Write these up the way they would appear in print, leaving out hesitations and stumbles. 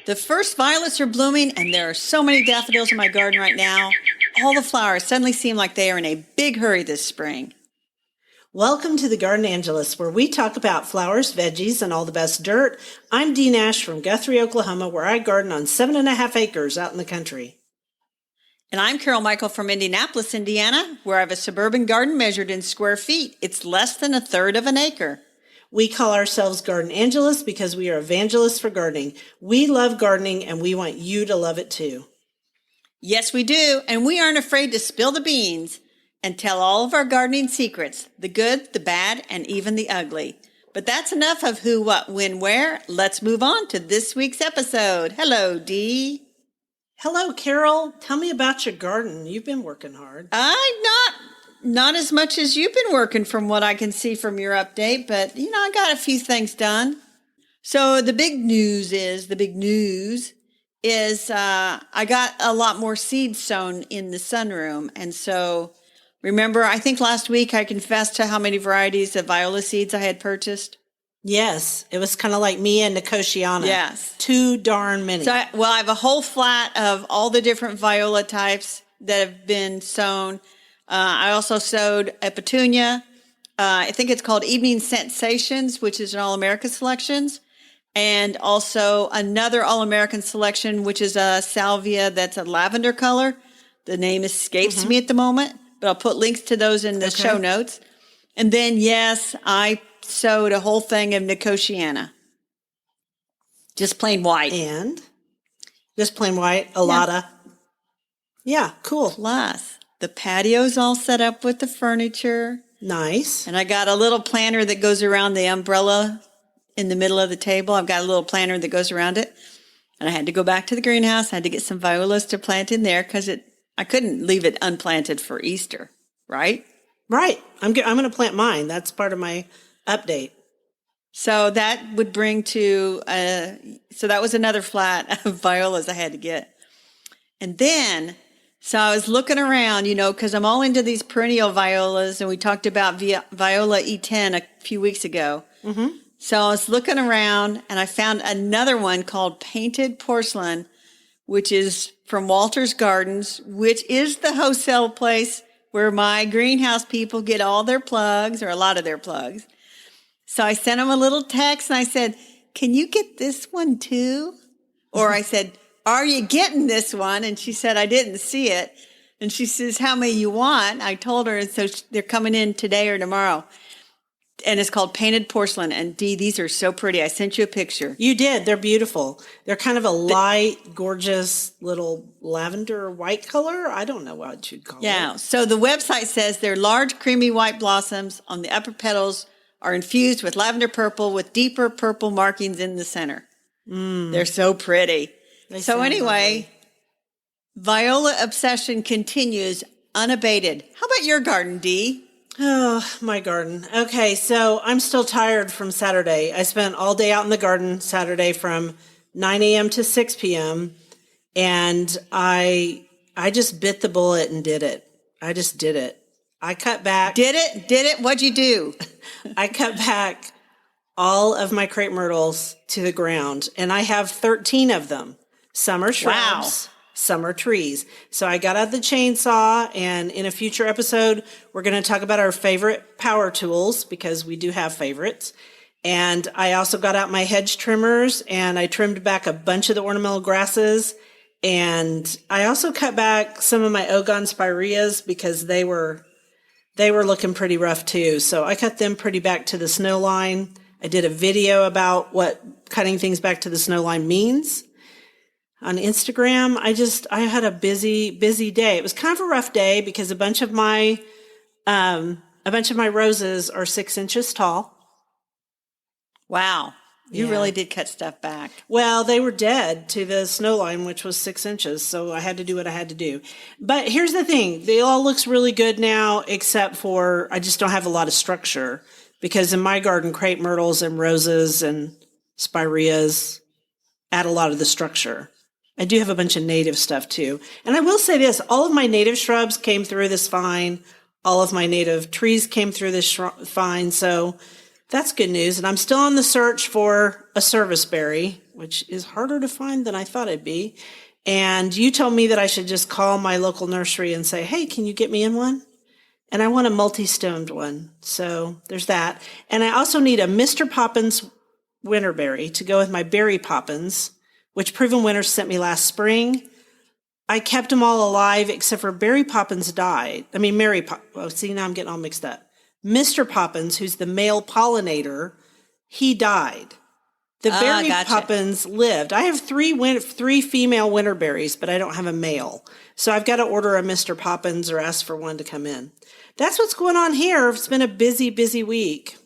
The first violets are blooming, and there are so many daffodils in my garden right now. All the flowers suddenly seem like they are in a big hurry this spring. Welcome to the Garden Angelus, where we talk about flowers, veggies, and all the best dirt. I'm Dee Nash from Guthrie, Oklahoma, where I garden on 7.5 acres out in the country. And I'm Carol Michael from Indianapolis, Indiana, where I have a suburban garden measured in square feet. It's less than a third of an acre. We call ourselves Garden Angelus because we are evangelists for gardening. We love gardening, and we want you to love it too. Yes, we do, and we aren't afraid to spill the beans and tell all of our gardening secrets, the good, the bad, and even the ugly. But that's enough of who, what, when, where. Let's move on to this week's episode. Hello, Dee. Hello, Carol. Tell me about your garden. You've been working hard. Not as much as you've been working from what I can see from your update, but, I got a few things done. So the big news is I got a lot more seeds sown in the sunroom. And so remember, I think last week I confessed to how many varieties of viola seeds I had purchased. Yes, it was kind of like me and Nicotiana. Yes. Too darn many. So I have a whole flat of all the different viola types that have been sown. I also sowed a petunia. I think it's called Evening Sensations, which is an All-American Selections. And also another All-American Selection, which is a salvia that's a lavender color. The name escapes me at the moment, but I'll put links to those in the show notes. And then, yes, I sowed a whole thing of Nicotiana. Just plain white. And? Just plain white, a lotta. Yeah, cool. Plus, the patio's all set up with the furniture. Nice. And I got a little planter that goes around the umbrella in the middle of the table. I've got a little planter that goes around it. And I had to go back to the greenhouse. I had to get some violas to plant in there because I couldn't leave it unplanted for Easter, right? Right. I'm going to plant mine. That's part of my update. So that would bring to, so that was another flat of violas I had to get. And then, so I was looking around, because I'm all into these perennial violas, and we talked about Viola E10 a few weeks ago. Mm-hmm. So I was looking around, and I found another one called Painted Porcelain, which is from Walter's Gardens, which is the wholesale place where my greenhouse people get all their plugs, or a lot of their plugs. So I sent them a little text, and I said, can you get this one too? Or I said, are you getting this one? And she said, I didn't see it. And she says, how many you want? I told her, and so they're coming in today or tomorrow. And it's called Painted Porcelain. And Dee, these are so pretty. I sent you a picture. You did. They're beautiful. They're kind of a light, gorgeous little lavender white color. I don't know what you'd call it. Yeah. So the website says they're large, creamy white blossoms on the upper petals are infused with lavender purple with deeper purple markings in the center. They're so pretty. So anyway, viola obsession continues unabated. How about your garden, Dee? Oh, my garden. Okay, so I'm still tired from Saturday. I spent all day out in the garden Saturday from 9 a.m. to 6 p.m. And I just bit the bullet and did it. I just did it. I cut back. Did it? What'd you do? I cut back all of my crepe myrtles to the ground, and I have 13 of them. Some are shrubs, some are trees. So I got out the chainsaw, and in a future episode, we're going to talk about our favorite power tools, because we do have favorites. And I also got out my hedge trimmers, and I trimmed back a bunch of the ornamental grasses. And I also cut back some of my Ogon spireas because they were looking pretty rough too. So I cut them pretty back to the snow line. I did a video about what cutting things back to the snow line means on Instagram. I had a busy day. It was kind of a rough day because a bunch of my roses are 6 inches tall. Wow. You Yeah. really did cut stuff back. Well, they were dead to the snow line, which was 6 inches. So I had to do what I had to do. But here's the thing. They all looks really good now, except for I just don't have a lot of structure, because in my garden, crepe myrtles and roses and spireas add a lot of the structure. I do have a bunch of native stuff too. And I will say this, all of my native shrubs came through this fine. All of my native trees came through this fine. So That's good news. And I'm still on the search for a serviceberry, which is harder to find than I thought it'd be. And you told me that I should just call my local nursery and say, hey, can you get me in one? And I want a multi-stemmed one. So there's that. And I also need a Mr. Poppins winterberry to go with my berry poppins, which Proven Winners sent me last spring. I kept them all alive except for Berry Poppins died. I mean, see, now I'm getting all mixed up. Mr. Poppins, who's the male pollinator, he died. The berry poppins lived. I have three female winterberries, but I don't have a male. So I've got to order a Mr. Poppins or ask for one to come in. That's what's going on here. It's been a busy, busy week.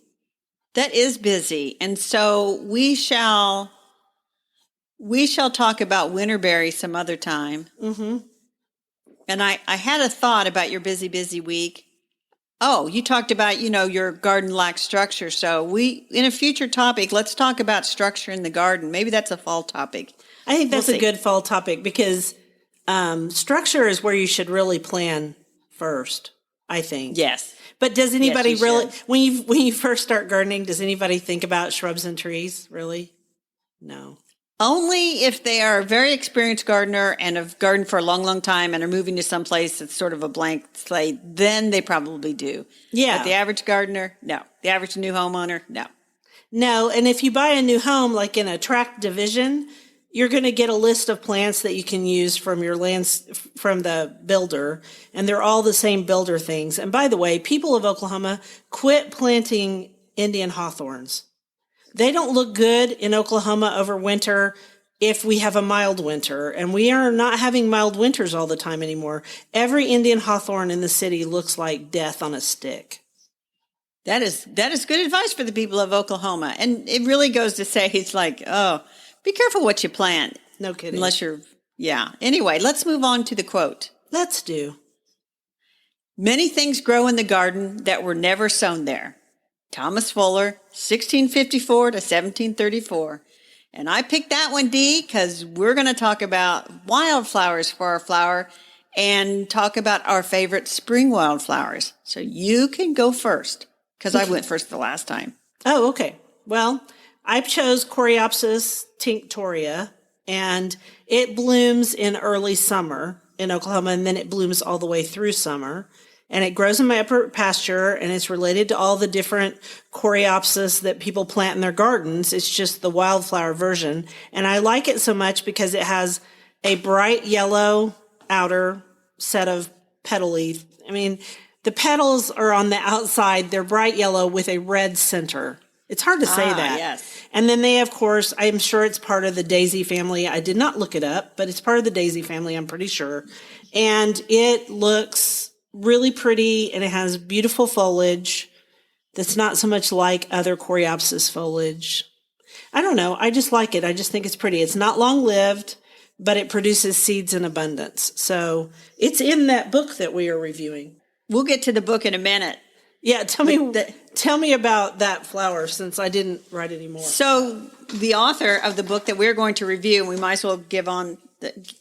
That is busy. And so we shall talk about winterberry some other time. Mm-hmm. And I had a thought about your busy, busy week. Oh, you talked about, your garden lacks structure. So in a future topic, let's talk about structure in the garden. Maybe that's a fall topic. I think that's a good fall topic because structure is where you should really plan first, I think. Yes. But does anybody when you first start gardening, does anybody think about shrubs and trees, really? No. Only if they are a very experienced gardener and have gardened for a long, long time and are moving to some place that's sort of a blank slate, then they probably do. Yeah. But the average gardener, no. The average new homeowner, no. No, and if you buy a new home, like in a tract division, you're going to get a list of plants that you can use from from the builder, and they're all the same builder things. And by the way, people of Oklahoma, quit planting Indian hawthorns. They don't look good in Oklahoma over winter if we have a mild winter, and we are not having mild winters all the time anymore. Every Indian hawthorn in the city looks like death on a stick. That is good advice for the people of Oklahoma. And it really goes to say, it's like, oh, be careful what you plant. No kidding. Anyway, let's move on to the quote. Let's do. Many things grow in the garden that were never sown there. Thomas Fuller, 1654 to 1734. And I picked that one, Dee, because we're going to talk about wildflowers for our flower and talk about our favorite spring wildflowers. So you can go first, because I went first the last time. Oh, okay. Well, I chose Coreopsis tinctoria, and it blooms in early summer in Oklahoma, and then it blooms all the way through summer. And it grows in my upper pasture, and it's related to all the different Coreopsis that people plant in their gardens. It's just the wildflower version. And I like it so much because it has a bright yellow outer set of petally. I mean, the petals are on the outside. They're bright yellow with a red center. It's hard to say that. Yes. And then they, of course, I'm sure it's part of the daisy family. I did not look it up, but it's part of the daisy family, I'm pretty sure. And it looks really pretty, and it has beautiful foliage that's not so much like other Coreopsis foliage. I don't know. I just like it. I just think it's pretty. It's not long-lived, but it produces seeds in abundance. So it's in that book that we are reviewing. We'll get to the book in a minute. Yeah, tell me about that flower, since I didn't write any more. So the author of the book that we're going to review, and we might as well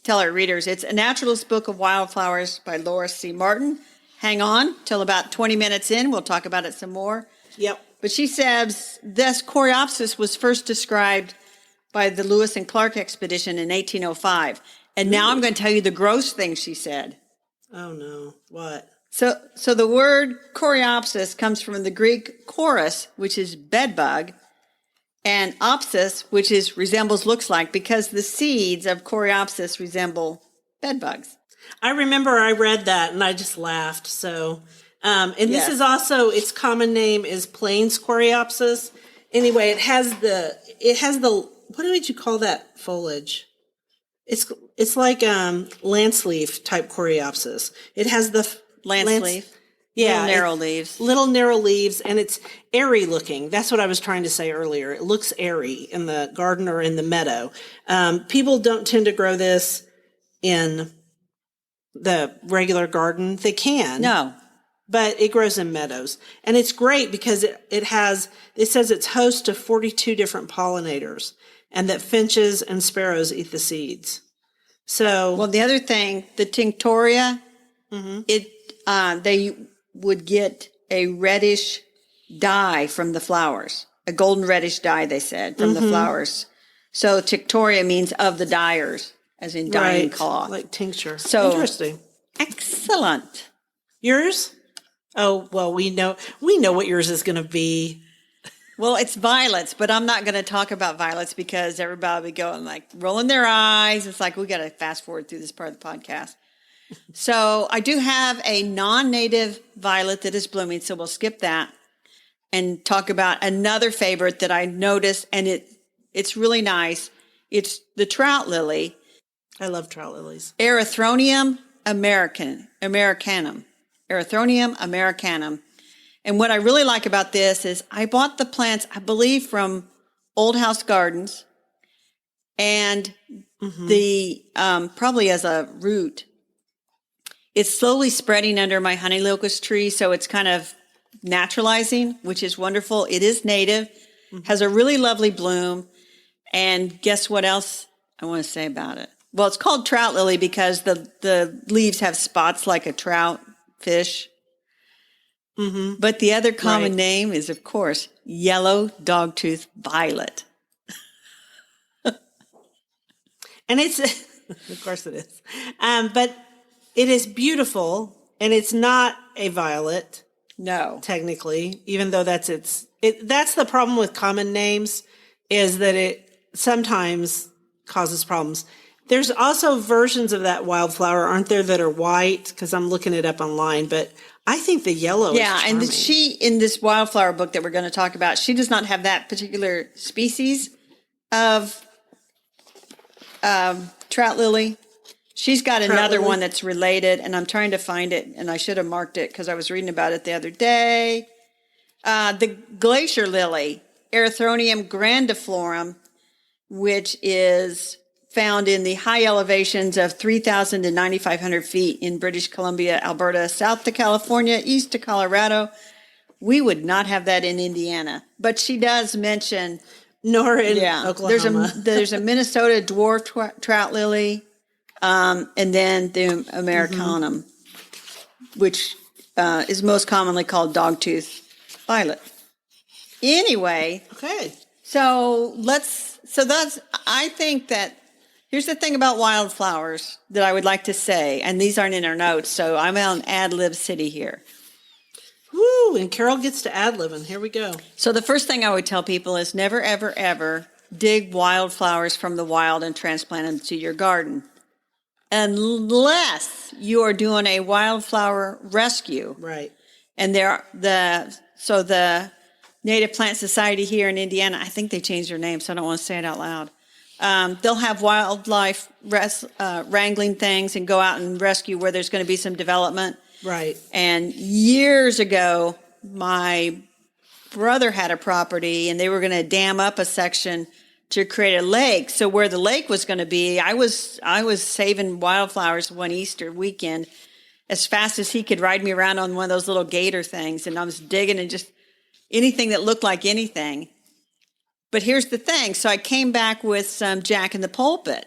tell our readers, it's A Naturalist Book of Wildflowers by Laura C. Martin. Hang on till about 20 minutes in. We'll talk about it some more. Yep. But she says this Coreopsis was first described by the Lewis and Clark expedition in 1805. And now I'm going to tell you the gross thing she said. Oh, no. What? So the word Coreopsis comes from the Greek chorus, which is bedbug, and opsis, which resembles, looks like, because the seeds of Coreopsis resemble bedbugs. I remember I read that and I just laughed. So, This is also, its common name is Plains Coreopsis. Anyway, it has the, what would you call that foliage? It's like lance leaf type Coreopsis. It has the lance leaf. Yeah, little narrow leaves, and it's airy looking. That's what I was trying to say earlier. It looks airy in the garden or in the meadow. People don't tend to grow this in the regular garden. They can. No. But it grows in meadows. And it's great because it says it's host to 42 different pollinators, and that finches and sparrows eat the seeds. So. Well, the other thing, the tinctoria, they would get a reddish dye from the flowers, a golden reddish dye, they said, from the flowers. So Tinctoria means of the dyers, as in dyeing cloth. Like tincture. So interesting. Excellent. Yours? Oh, well, we know what yours is going to be. Well, it's violets, but I'm not going to talk about violets because everybody will be going like rolling their eyes. It's like we got to fast forward through this part of the podcast. So I do have a non-native violet that is blooming, so we'll skip that and talk about another favorite that I noticed, and it's really nice. It's the trout lily. I love trout lilies. Erythronium americanum. Erythronium americanum. And what I really like about this is I bought the plants, I believe, from Old House Gardens, and the probably as a root. It's slowly spreading under my honey locust tree, so it's kind of naturalizing, which is wonderful. It is native, has a really lovely bloom, and guess what else I want to say about it? Well, it's called trout lily because the leaves have spots like a trout fish. But the other common name is, of course, yellow dogtooth violet. And it's, of course it is. But it is beautiful, and it's not a violet. No. Technically, even though that's that's the problem with common names, is that it sometimes causes problems. There's also versions of that wildflower, aren't there, that are white? Because I'm looking it up online, but I think the yellow is charming. And she, in this wildflower book that we're going to talk about, she does not have that particular species of trout lily. She's got another one that's related, and I'm trying to find it, and I should have marked it because I was reading about it the other day. The glacier lily, Erythronium grandiflorum, which is found in the high elevations of 3,000 to 9,500 feet in British Columbia, Alberta, south to California, east to Colorado. We would not have that in Indiana, but she does mention nor in Oklahoma. There's a Minnesota dwarf trout lily, and then the Americanum, which is most commonly called dogtooth violet. Anyway, okay. I think that here's the thing about wildflowers that I would like to say, and these aren't in our notes, so I'm on ad-lib city here. Woo, and Carol gets to ad-libbing. Here we go. So the first thing I would tell people is never, ever, ever dig wildflowers from the wild and transplant them to your garden. Unless you are doing a wildflower rescue. Right. And the Native Plant Society here in Indiana, I think they changed their name, so I don't want to say it out loud. They'll have wildlife wrangling things and go out and rescue where there's going to be some development. Right. And years ago, my brother had a property, and they were going to dam up a section to create a lake. So where the lake was going to be, I was saving wildflowers one Easter weekend as fast as he could ride me around on one of those little gator things, and I was digging and just anything that looked like anything. But here's the thing. So I came back with some Jack in the Pulpit.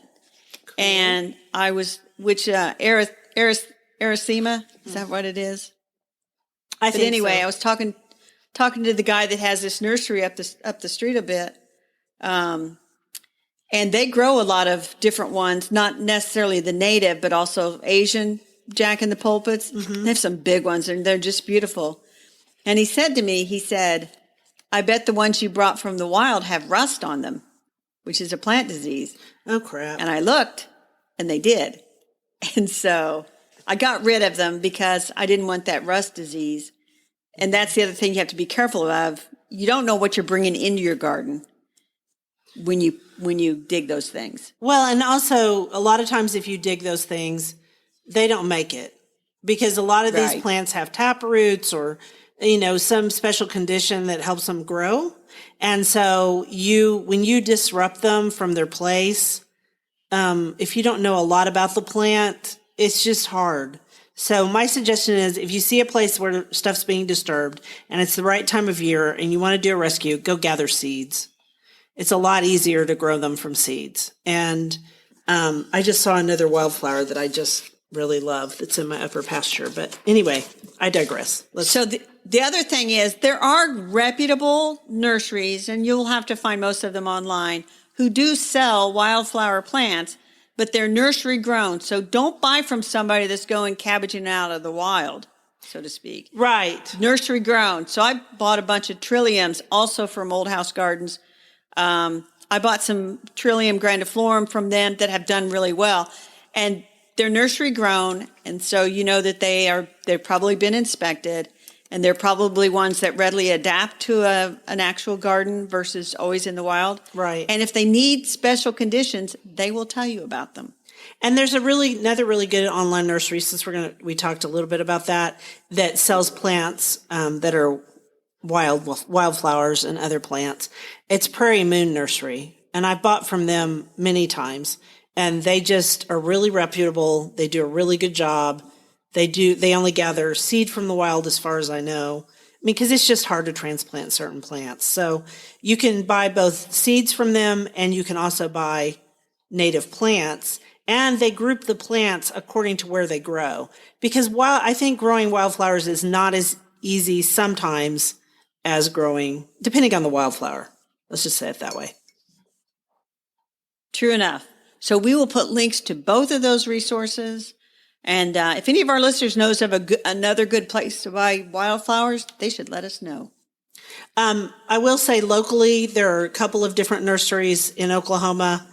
Cool. And I was, Erythema, is that what it is? I think so. I was talking to the guy that has this nursery up the street a bit. And they grow a lot of different ones, not necessarily the native, but also Asian Jack in the Pulpits. They have some big ones, and they're just beautiful. And he said to me, I bet the ones you brought from the wild have rust on them, which is a plant disease. Oh, crap. And I looked, and they did. And so I got rid of them because I didn't want that rust disease. And that's the other thing you have to be careful of. You don't know what you're bringing into your garden when you dig those things. Well, and also a lot of times if you dig those things, they don't make it because a lot of these plants have tap roots or some special condition that helps them grow. And so when you disrupt them from their place, if you don't know a lot about the plant, it's just hard. So my suggestion is if you see a place where stuff's being disturbed and it's the right time of year and you want to do a rescue, go gather seeds. It's a lot easier to grow them from seeds. And I just saw another wildflower that I just really love that's in my upper pasture. But anyway, I digress. the other thing is there are reputable nurseries, and you'll have to find most of them online, who do sell wildflower plants, but they're nursery grown. So don't buy from somebody that's going cabbaging out of the wild, so to speak. Right. Nursery grown. So I bought a bunch of trilliums also from Old House Gardens. I bought some Trillium grandiflorum from them that have done really well. And they're nursery grown. And so you know that they've probably been inspected. And they're probably ones that readily adapt to an actual garden versus always in the wild. Right. And if they need special conditions, they will tell you about them. And there's another really good online nursery, since we talked a little bit about that sells plants that are wildflowers and other plants. It's Prairie Moon Nursery, and I've bought from them many times, and they just are really reputable. They do a really good job. They only gather seed from the wild, as far as I know. I mean, because it's just hard to transplant certain plants. So you can buy both seeds from them, and you can also buy native plants. And they group the plants according to where they grow. Because I think growing wildflowers is not as easy sometimes as growing, depending on the wildflower. Let's just say it that way. True enough. So we will put links to both of those resources. And if any of our listeners knows of another good place to buy wildflowers, they should let us know. I will say locally, there are a couple of different nurseries in Oklahoma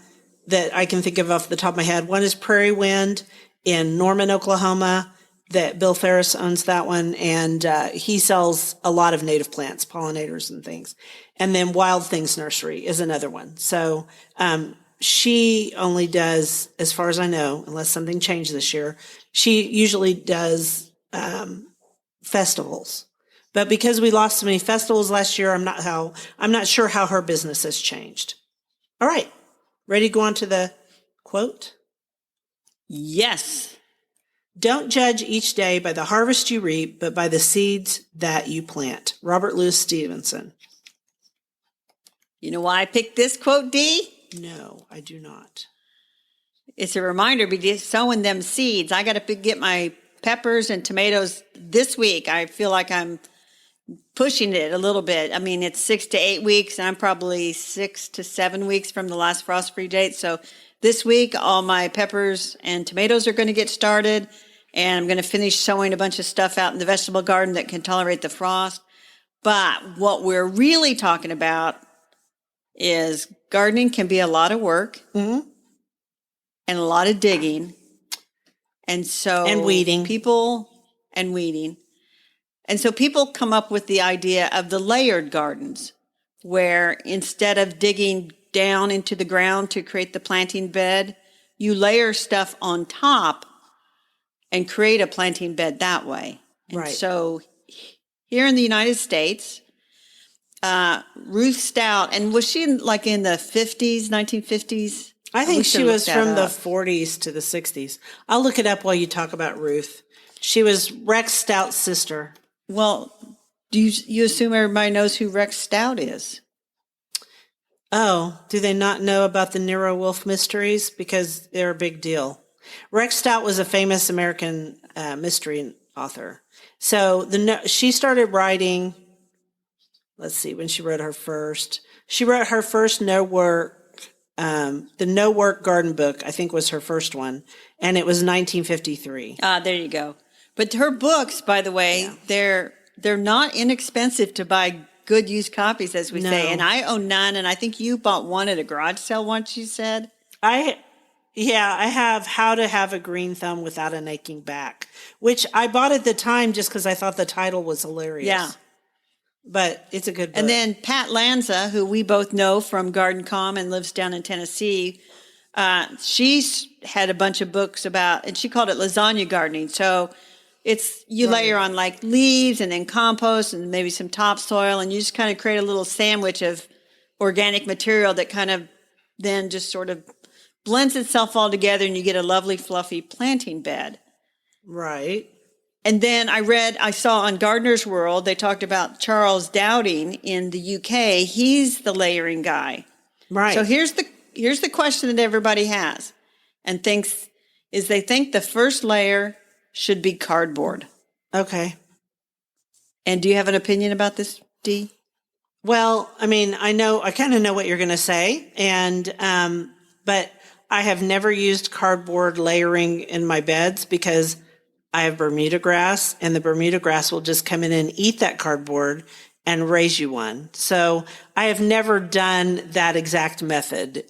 that I can think of off the top of my head. One is Prairie Wind in Norman, Oklahoma, that Bill Ferris owns that one. And he sells a lot of native plants, pollinators and things. And then Wild Things Nursery is another one. So she only does, as far as I know, unless something changed this year, she usually does festivals. But because we lost so many festivals last year, I'm not sure how her business has changed. All right. Ready to go on to the quote? Yes. Don't judge each day by the harvest you reap, but by the seeds that you plant. Robert Louis Stevenson. You know why I picked this quote, Dee? No, I do not. It's a reminder, be sowing them seeds. I got to get my peppers and tomatoes this week. I feel like I'm pushing it a little bit. I mean, it's 6 to 8 weeks, and I'm probably 6 to 7 weeks from the last frost-free date. So this week, all my peppers and tomatoes are going to get started, and I'm going to finish sowing a bunch of stuff out in the vegetable garden that can tolerate the frost. But what we're really talking about is gardening can be a lot of work and a lot of digging. And so and weeding. And so people come up with the idea of the layered gardens, where instead of digging down into the ground to create the planting bed, you layer stuff on top and create a planting bed that way. And right. So here in the United States, Ruth Stout, and was she in the 50s, 1950s? I think she was from the 40s to the 60s. I'll look it up while you talk about Ruth. She was Rex Stout's sister. Well, do you assume everybody knows who Rex Stout is? Oh, do they not know about the Nero Wolfe mysteries? Because they're a big deal. Rex Stout was a famous American mystery author. So she started writing, let's see, when she wrote her first. She wrote her first No Work, the No Work Garden book, I think was her first one. And it was 1953. There you go. But her books, by the way, they're not inexpensive to buy good used copies, as we say. And I own none, and I think you bought one at a garage sale once, you said? I have How to Have a Green Thumb Without an Aching Back, which I bought at the time just because I thought the title was hilarious. Yeah. But it's a good book. And then Pat Lanza, who we both know from Garden Com and lives down in Tennessee, she's had a bunch of books about, and she called it lasagna gardening. So it's layer on like leaves and then compost and maybe some topsoil, and you just kind of create a little sandwich of organic material that kind of then just sort of blends itself all together, and you get a lovely fluffy planting bed. Right. And then I saw on Gardener's World, they talked about Charles Dowding in the UK. He's the layering guy. Right. So here's the question that everybody has and thinks is they think the first layer should be cardboard. Okay. And do you have an opinion about this, Dee? Well, I mean, I kind of know what you're going to say, but I have never used cardboard layering in my beds because I have Bermuda grass, and the Bermuda grass will just come in and eat that cardboard and raise you one. So I have never done that exact method.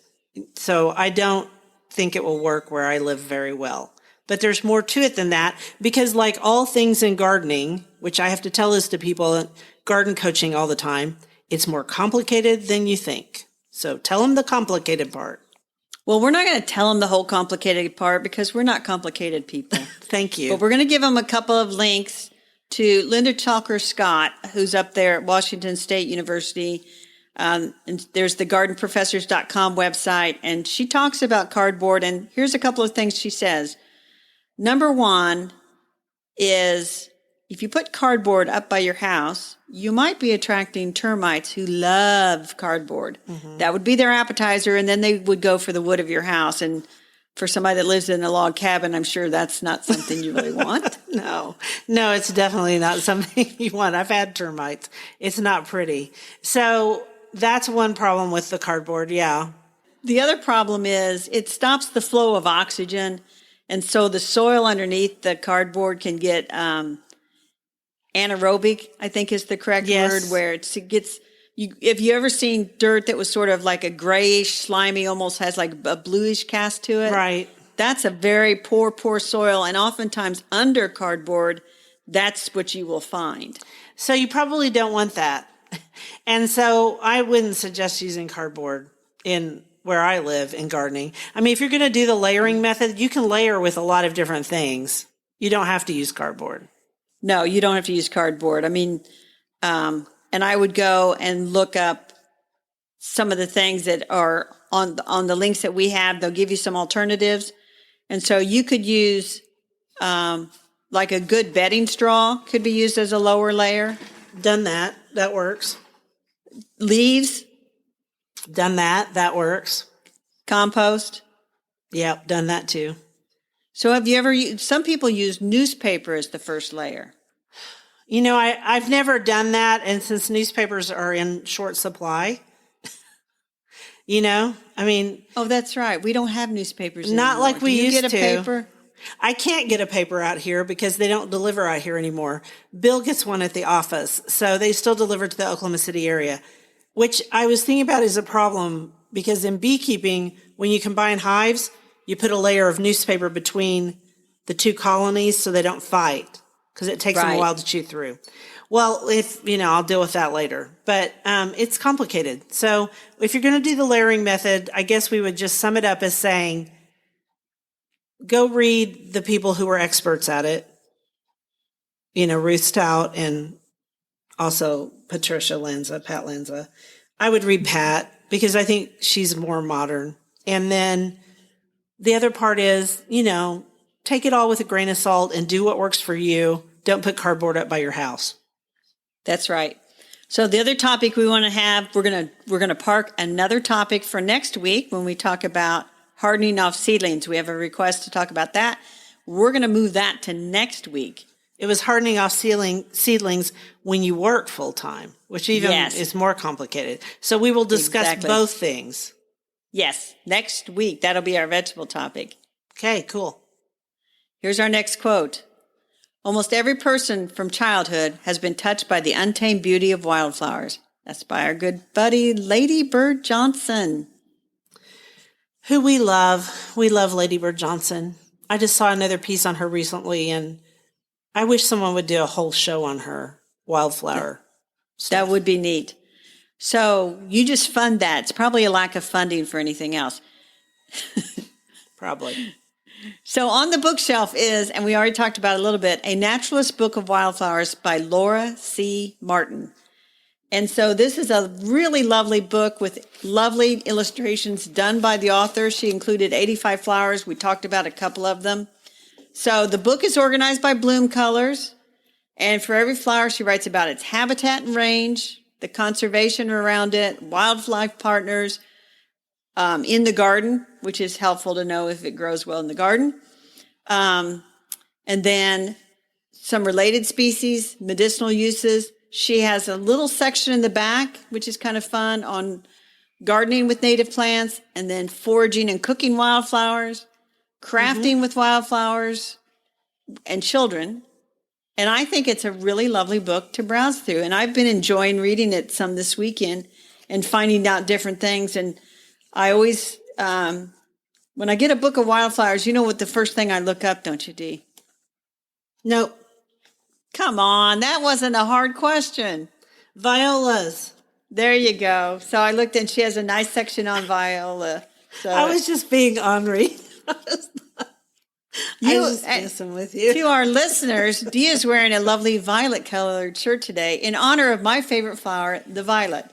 So I don't think it will work where I live very well. But there's more to it than that, because like all things in gardening, which I have to tell this to people, garden coaching all the time, it's more complicated than you think. So tell them the complicated part. Well, we're not going to tell them the whole complicated part because we're not complicated people. Thank you. But we're going to give them a couple of links to Linda Chalker Scott, who's up there at Washington State University. And there's the gardenprofessors.com website, and she talks about cardboard. And here's a couple of things she says. Number one is if you put cardboard up by your house, you might be attracting termites who love cardboard. Mm-hmm. That would be their appetizer, and then they would go for the wood of your house. And for somebody that lives in a log cabin, I'm sure that's not something you really want. No, it's definitely not something you want. I've had termites. It's not pretty. So that's one problem with the cardboard, yeah. The other problem is it stops the flow of oxygen, and so the soil underneath the cardboard can get anaerobic, I think is the correct word, where it gets, if you ever seen dirt that was sort of like a grayish, slimy, almost has like a bluish cast to it. Right. That's a very poor soil, and oftentimes under cardboard, that's what you will find. So you probably don't want that. And so I wouldn't suggest using cardboard in where I live in gardening. I mean, if you're going to do the layering method, you can layer with a lot of different things. You don't have to use cardboard. No, you don't have to use cardboard. I mean, and I would go and look up some of the things that are on the links that we have. They'll give you some alternatives. And so you could use like a good bedding straw could be used as a lower layer. Done that. That works. Leaves. Done that. That works. Compost. Yep, done that too. So have you ever used, some people use newspaper as the first layer. You know, I've never done that. And since newspapers are in short supply, you know, I mean. Oh, that's right. We don't have newspapers not anymore. like we used to. Get a paper? I can't get a paper out here because they don't deliver out here anymore. Bill gets one at the office. So they still deliver to the Oklahoma City area, which I was thinking about is a problem because in beekeeping, when you combine hives, you put a layer of newspaper between the two colonies so they don't fight because it takes them a while to chew through. Well, I'll deal with that later, but it's complicated. So if you're going to do the layering method, I guess we would just sum it up as saying, go read the people who are experts at it. You know, Ruth Stout and also Pat Lanza. I would read Pat because I think she's more modern. And then the other part is, take it all with a grain of salt and do what works for you. Don't put cardboard up by your house. That's right. So the other topic we want to have, we're going to park another topic for next week when we talk about hardening off seedlings. We have a request to talk about that. We're going to move that to next week. It was hardening off seedlings when you work full time, which even is more complicated. So we will discuss both things. Yes, next week. That'll be our vegetable topic. Okay, cool. Here's our next quote. Almost every person from childhood has been touched by the untamed beauty of wildflowers. That's by our good buddy, Lady Bird Johnson. Who we love. We love Lady Bird Johnson. I just saw another piece on her recently, and I wish someone would do a whole show on her wildflower stuff. That would be neat. So you just fund that. It's probably a lack of funding for anything else. Probably. So on the bookshelf is, and we already talked about it a little bit, A Naturalist Book of Wildflowers by Laura C. Martin. And so this is a really lovely book with lovely illustrations done by the author. She included 85 flowers. We talked about a couple of them. So the book is organized by bloom colors. And for every flower, she writes about its habitat and range, the conservation around it, wildlife partners, in the garden, which is helpful to know if it grows well in the garden. And then some related species, medicinal uses. She has a little section in the back, which is kind of fun, on gardening with native plants, and then foraging and cooking wildflowers, crafting with wildflowers, and children. And I think it's a really lovely book to browse through. And I've been enjoying reading it some this weekend and finding out different things. And I always, when I get a book of wildflowers, you know what the first thing I look up, don't you, Dee? Nope. Come on, that wasn't a hard question. Violas. There you go. So I looked and she has a nice section on viola. So I was just being ornery. I was just You- messing with you. to our listeners, Dee is wearing a lovely violet colored shirt today in honor of my favorite flower, the violet.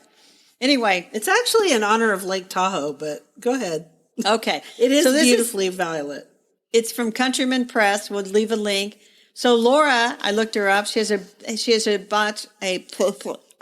Anyway, It's actually in honor of Lake Tahoe, but go ahead. okay. It is So this beautifully violet. It's from Countryman Press. We'll leave a link. So Laura, I looked her up. She has I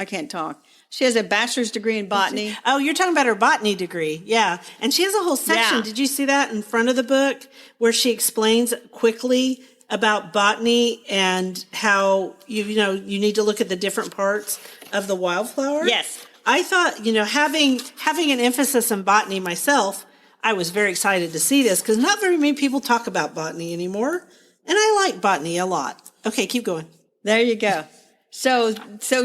can't talk. She has a bachelor's degree in botany. Oh, you're talking about her botany degree. Yeah. And she has a whole section. Yeah. Did you see that in front of the book where she explains quickly about botany and how you need to look at the different parts of the wildflower? Yes. I thought, having an emphasis in botany myself, I was very excited to see this because not very many people talk about botany anymore. And I like botany a lot. Okay, keep going. There you go. So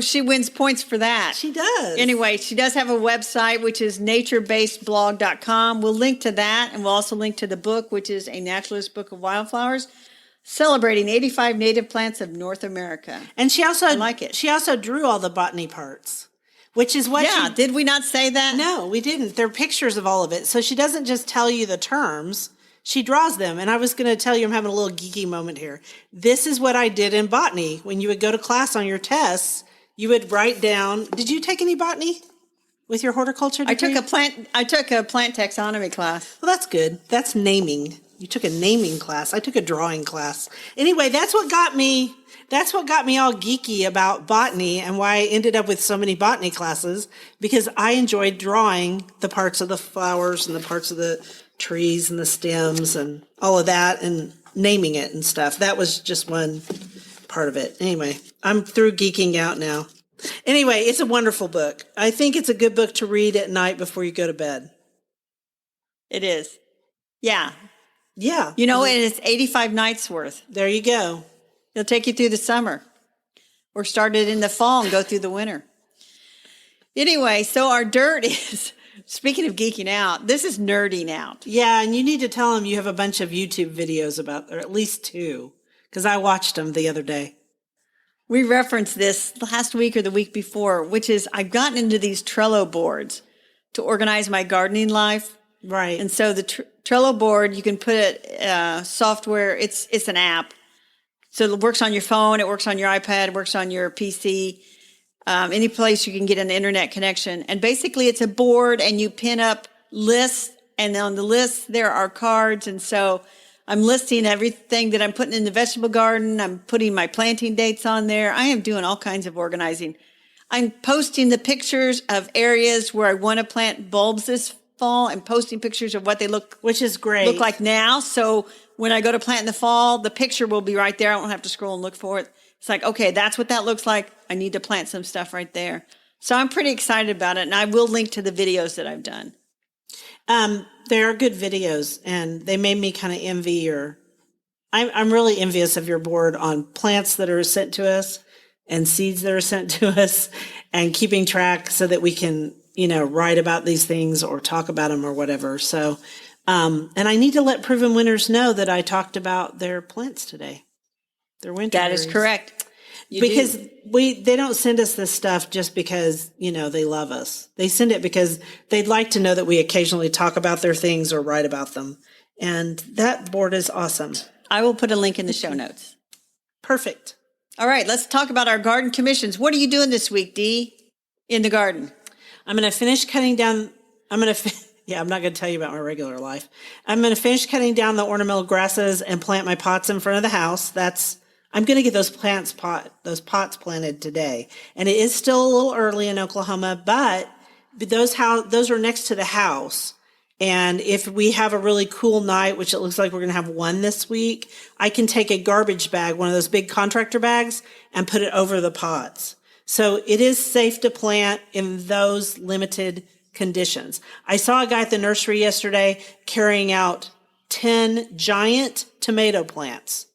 she wins points for that. She does. Anyway, she does have a website, which is naturebasedblog.com. We'll link to that, and we'll also link to the book, which is A Naturalist Book of Wildflowers, celebrating 85 native plants of North America. And she also like it. She also drew all the botany parts, which is what Yeah, did we not say that? No, we didn't. There are pictures of all of it. So she doesn't just tell you the terms. She draws them. And I was going to tell you, I'm having a little geeky moment here. This is what I did in botany. When you would go to class on your tests, you would write down. Did you take any botany with your horticulture degree? I took a plant taxonomy class. Well, that's good. That's naming. You took a naming class. I took a drawing class. Anyway, that's what got me all geeky about botany and why I ended up with so many botany classes, because I enjoyed drawing the parts of the flowers and the parts of the trees and the stems and all of that and naming it and stuff. That was just one part of it. Anyway, I'm through geeking out now. Anyway, it's a wonderful book. I think it's a good book to read at night before you go to bed. It is. Yeah. Yeah. And it's 85 nights worth. There you go. It'll take you through the summer, or start it in the fall and go through the winter. Anyway, so our dirt is, speaking of geeking out, this is nerding out. Yeah, and you need to tell them you have a bunch of YouTube videos about, or at least 2, because I watched them the other day. We referenced this last week or the week before, which is I've gotten into these Trello boards to organize my gardening life. Right. And so the Trello board, you can put it, software, it's an app. So it works on your phone, it works on your iPad, it works on your PC, any place you can get an internet connection. And basically it's a board and you pin up lists, and on the lists there are cards. And so I'm listing everything that I'm putting in the vegetable garden. I'm putting my planting dates on there. I am doing all kinds of organizing. I'm posting the pictures of areas where I want to plant bulbs this fall, and posting pictures of what they look like now. So when I go to plant in the fall, the picture will be right there. I won't have to scroll and look for it. It's like, okay, that's what that looks like. I need to plant some stuff right there. So I'm pretty excited about it, and I will link to the videos that I've done. They are good videos, and they made me kind of envy your. I'm really envious of your board on plants that are sent to us and seeds that are sent to us, and keeping track so that we can, write about these things or talk about them or whatever. So, and I need to let Proven Winners know that I talked about their plants today. Their winter. That is correct. Because they don't send us this stuff just because, they love us. They send it because they'd like to know that we occasionally talk about their things or write about them. And that board is awesome. I will put a link in the show notes. Perfect. All right, let's talk about our garden commissions. What are you doing this week, Dee, in the garden? I'm going to finish cutting down. I'm not going to tell you about my regular life. I'm going to finish cutting down the ornamental grasses and plant my pots in front of the house. I'm going to get those pots planted today. And it is still a little early in Oklahoma, but those are next to the house. And if we have a really cool night, which it looks like we're going to have one this week, I can take a garbage bag, one of those big contractor bags, and put it over the pots. So it is safe to plant in those limited conditions. I saw a guy at the nursery yesterday carrying out 10 giant tomato plants.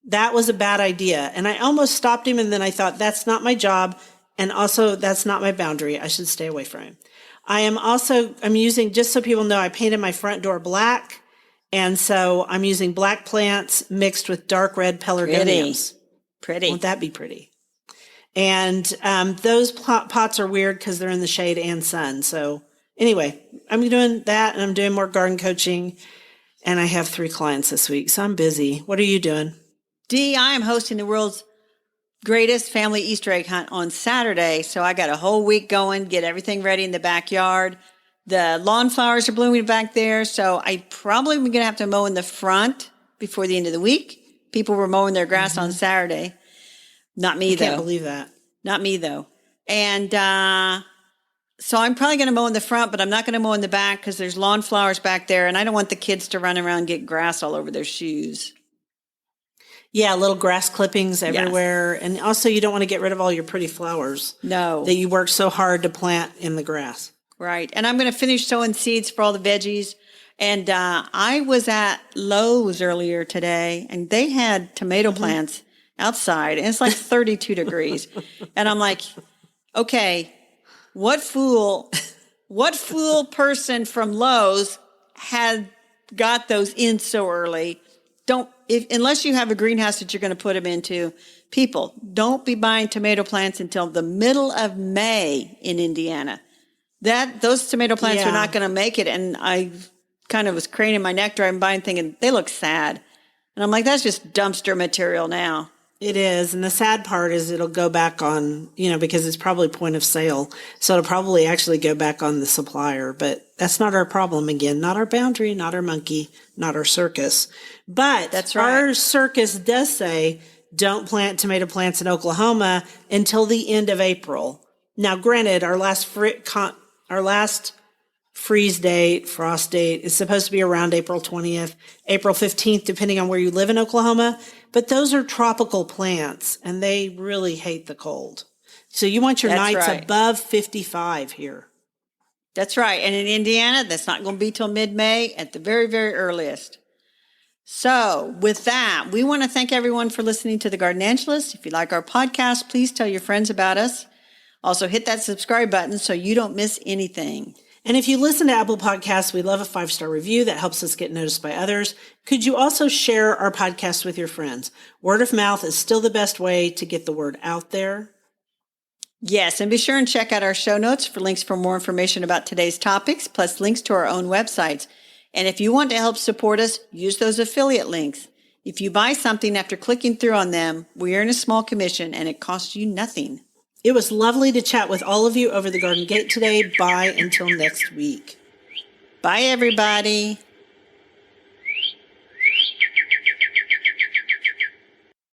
That was a bad idea. And I almost stopped him, and then I thought, that's not my job. And also, that's not my boundary. I should stay away from him. I'm using, just so people know, I painted my front door black. And so I'm using black plants mixed with dark red pelargoniums. Pretty. Won't that be pretty? And those pots are weird because they're in the shade and sun. So anyway, I'm doing that, and I'm doing more garden coaching. And I have 3 clients this week, so I'm busy. What are you doing? Dee, I am hosting the world's greatest family Easter egg hunt on Saturday. So I got a whole week going, get everything ready in the backyard. The lawn flowers are blooming back there. So I probably am going to have to mow in the front before the end of the week. People were mowing their grass on Saturday. Not me, though. I can't believe that. Not me, though. And so I'm probably going to mow in the front, but I'm not going to mow in the back because there's lawn flowers back there. And I don't want the kids to run around and get grass all over their shoes. Yeah, little grass clippings everywhere. Yes. And also, you don't want to get rid of all your pretty flowers. No. That you worked so hard to plant in the grass. Right. And I'm going to finish sowing seeds for all the veggies. And I was at Lowe's earlier today, and they had tomato plants outside, and it's like 32 degrees. And I'm like, okay, what fool person from Lowe's had got those in so early? Unless you have a greenhouse that you're going to put them into, people, don't be buying tomato plants until the middle of May in Indiana. Those tomato plants are not going to make it. And I kind of was craning my neck driving by and thinking, they look sad. And I'm like, that's just dumpster material now. It is. And the sad part is it'll go back on, because it's probably point of sale. So it'll probably actually go back on the supplier. But that's not our problem again. Not our boundary, not our monkey, not our circus. But that's right. Our circus does say don't plant tomato plants in Oklahoma until the end of April. Now, granted, our last freeze date, frost date, is supposed to be around April 20th, April 15th, depending on where you live in Oklahoma. But those are tropical plants, and they really hate the cold. So you want your nights above 55 here. That's right. And in Indiana, that's not going to be till mid-May at the very, very earliest. So with that, we want to thank everyone for listening to The Gardenangelist. If you like our podcast, please tell your friends about us. Also, hit that subscribe button so you don't miss anything. And if you listen to Apple Podcasts, we love a 5-star review that helps us get noticed by others. Could you also share our podcast with your friends? Word of mouth is still the best way to get the word out there. Yes, and be sure and check out our show notes for links for more information about today's topics, plus links to our own websites. And if you want to help support us, use those affiliate links. If you buy something after clicking through on them, we earn a small commission and it costs you nothing. It was lovely to chat with all of you over the Garden Gate today. Bye until next week. Bye, everybody.